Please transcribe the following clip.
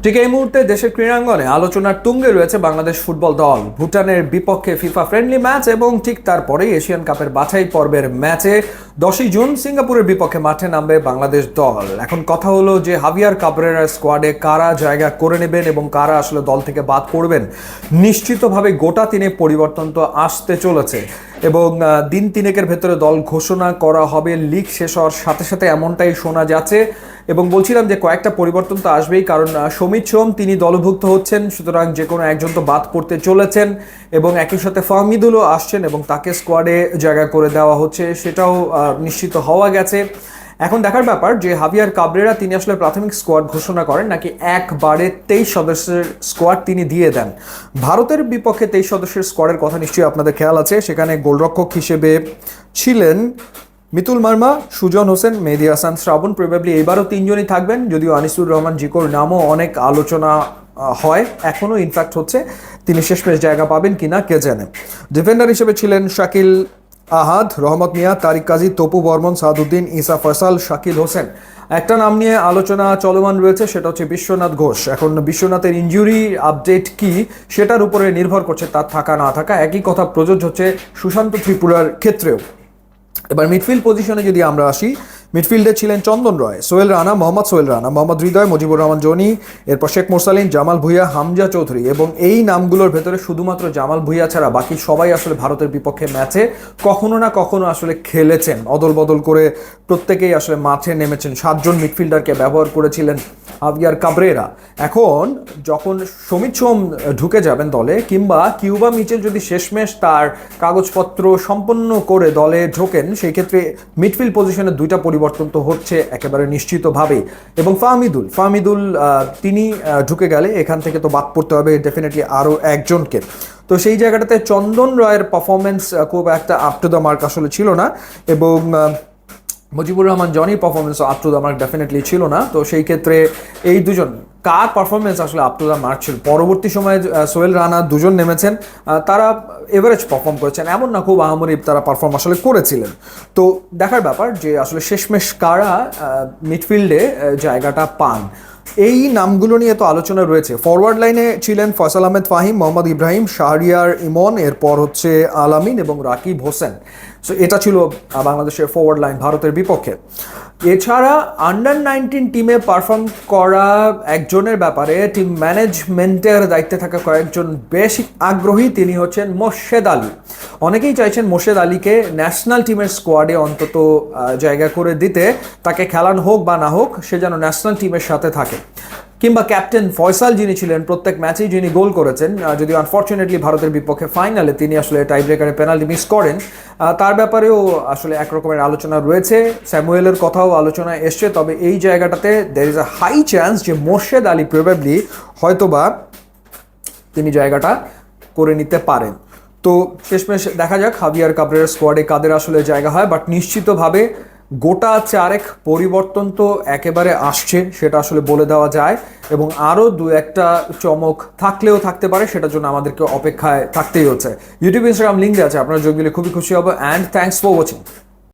ঠিক এই মুহূর্তে দেশের ক্রীড়াঙ্গনে আলোচনার তুঙ্গে রয়েছে বাংলাদেশ ফুটবল দল। ভুটানের বিপক্ষে ফিফা ফ্রেন্ডলি ম্যাচ এবং ঠিক তারপরেই এশিয়ান কাপের বাছাই পর্বের ম্যাচে 10ই জুন সিঙ্গাপুরের বিপক্ষে মাঠে নামবে বাংলাদেশ দল। এখন কথা হলো যে হাভিয়ার কাবরেরার স্কোয়াডে কারা জায়গা করে নেবেন এবং কারা আসলে দল থেকে বাদ পড়বেন। নিশ্চিতভাবে গোটা তিনে পরিবর্তন তো আসতে চলেছে এবং দিন তিনেকের ভেতরে দল ঘোষণা করা হবে লিগ শেষ হওয়ার সাথে সাথে, এমনটাই শোনা যাচ্ছে। এবং বলছিলাম যে কয়েকটা পরিবর্তন তো আসবেই, কারণ সমিত সোম তিনি দলভুক্ত হচ্ছেন, সুতরাং যে কোনো একজন তো বাদ পড়তে চলেছেন এবং একই সাথে ফাহমিদুলও আসছেন এবং তাকে স্কোয়াডে জায়গা করে দেওয়া হচ্ছে, সেটাও নিশ্চিত হওয়া গেছে। এখন দেখার ব্যাপার যে হাভিয়ার কাবরেরা তিনি আসলে প্রাথমিক স্কোয়াড ঘোষণা করেন নাকি একবারে 23 সদস্যের স্কোয়াড তিনি দিয়ে দেন। ভারতের বিপক্ষে 23 সদস্যের স্কোয়াডের কথা নিশ্চয়ই আপনাদের খেয়াল আছে। সেখানে গোলরক্ষক হিসেবে ছিলেন মিতুল মার্মা, সুজন হোসেন, মেহেদী হাসান, শ্রাবণ। প্রবাবলি এবারও তিনজনই থাকবেন, যদিও আনিসুর রহমান জিকোর নামও অনেক আলোচনা হয়, এখনও ইনফ্যাক্ট হচ্ছে, তিনি শেষমেশ জায়গা পাবেন কিনা কে জানে। ডিফেন্ডার হিসেবে ছিলেন শাকিল আহাদ, রহমত মিয়া, তারিক কাজী, তপু বর্মন, সাদউদ্দিন, ইসা ফয়সাল, শাকিল হোসেন। একটা নাম নিয়ে আলোচনা চলমান রয়েছে, সেটা হচ্ছে বিশ্বনাথ ঘোষ। এখন বিশ্বনাথের ইনজুরি আপডেট কি সেটার উপরে নির্ভর করছে তার থাকা না থাকা। একই কথা প্রযোজ্য হচ্ছে সুশান্ত ত্রিপুরার ক্ষেত্রেও। এবার মিডফিল্ড পজিশনে যদি আমরা আসি, মিডফিল্ডে ছিলেন চন্দন রয়, সোহেল রানা, মোহাম্মদ সোহেল রানা, মোহাম্মদ হৃদয়, মুজিবুর রহমান জনি, এরপর শেখ মোরসালিন, জামাল ভুঁইয়া, হামজা চৌধুরী। এবং এই নামগুলোর ভেতরে শুধুমাত্র জামাল ভুঁইয়া ছাড়া বাকি সবাই আসলে ভারতের বিপক্ষে ম্যাচে কখনো না কখনো আসলে খেলেছেন, অদল বদল করে প্রত্যেকেই আসলে মাঠে নেমেছেন। 7 জন মিডফিল্ডারকে ব্যবহার করেছিলেন হাভিয়ার কাবরেরা। এখন যখন সমিত সোম ঢুকে যাবেন দলে, কিংবা কিউবা মিচেল যদি শেষমেশ তার কাগজপত্র সম্পন্ন করে দলে ঢোকেন, সেই ক্ষেত্রে মিডফিল্ড পজিশনে 2টা পরিবর্তন তো হচ্ছে একেবারে নিশ্চিতভাবেই। এবং ফাহমিদুল তিনি ঢুকে গেলে এখান থেকে তো বাদ পড়তে হবে ডেফিনেটলি আরও একজনকে। তো সেই জায়গাটাতে চন্দন রয়ের পারফরমেন্স খুব একটা আপ টু দ্য মার্ক আসলে ছিল না, এবং মুজিবুর রহমান জনির performance up to the mark definitely ছিল না। তো সেই ক্ষেত্রে এই দুজন কার পারফরমেন্স আসলে আপ টু দ্য মার্ক ছিল? পরবর্তী সময়ে সোহেল রানা দুজন নেমেছেন, তারা এভারেজ পারফর্ম করেছেন, এমন না খুব আহামরি তারা পারফর্ম আসলে করেছিলেন। তো দেখার ব্যাপার যে আসলে শেষমেশ কারা মিডফিল্ডে জায়গাটা পান। এই নামগুলো নিয়ে তো আলোচনা রয়েছে। ফরওয়ার্ড লাইনে ছিলেন ফয়সাল আহমেদ ফাহিম, মোহাম্মদ ইব্রাহিম, শাহরিয়ার ইমন, এরপর হচ্ছে আলামিন এবং রাকিব হোসেন। সো এটা ছিল বাংলাদেশের ফরওয়ার্ড লাইন ভারতের বিপক্ষে। এছাড়া আন্ডার 19 টিমে পারফর্ম করা একজনের ব্যাপারে টিম ম্যানেজমেন্টের দায়িত্বে থাকা কয়েকজন বেশ আগ্রহী। তিনি হচ্ছেন মোর্শেদ আলী। অনেকেই চাইছেন মোর্শেদ আলীকে ন্যাশনাল টিমের স্কোয়াডে অন্তত জায়গা করে দিতে, তাকে খেলানো হোক বা না হোক, সে যেন ন্যাশনাল টিমের সাথে থাকে। কিংবা ক্যাপ্টেন ফয়সাল যিনি ছিলেন, প্রত্যেক ম্যাচেই যিনি গোল করেছেন, যদিও আনফর্চুনেটলি ভারতের বিপক্ষে ফাইনালে তিনি আসলে টাই ব্রেকারে পেনাল্টি মিস করেন, তার ব্যাপারেও আসলে একরকমের আলোচনা রয়েছে। স্যামুয়েলের কথাও আলোচনায় এসছে। তবে এই জায়গাটাতে there is a high chance যে মোর্শেদ আলী প্রবাবলি হয়তোবা তিনি জায়গাটা করে নিতে পারেন। তো শেষমেশ দেখা যাক হাভিয়ার কাবরেরার স্কোয়াডে কাদের আসলে জায়গা হয়। বাট নিশ্চিতভাবে গোটা 4 পরিবর্তন তো একেবারে আসছে, সেটা আসলে বলে দেওয়া যায়। এবং আরও 2-1টা চমক থাকলেও থাকতে পারে, সেটার জন্য আমাদেরকে অপেক্ষায় থাকতেই হচ্ছে। ইউটিউব, ইনস্টাগ্রাম লিঙ্ক দেওয়া আছে, আপনারা যোগ দিলে খুবই খুশি হবো। And thanks for watching.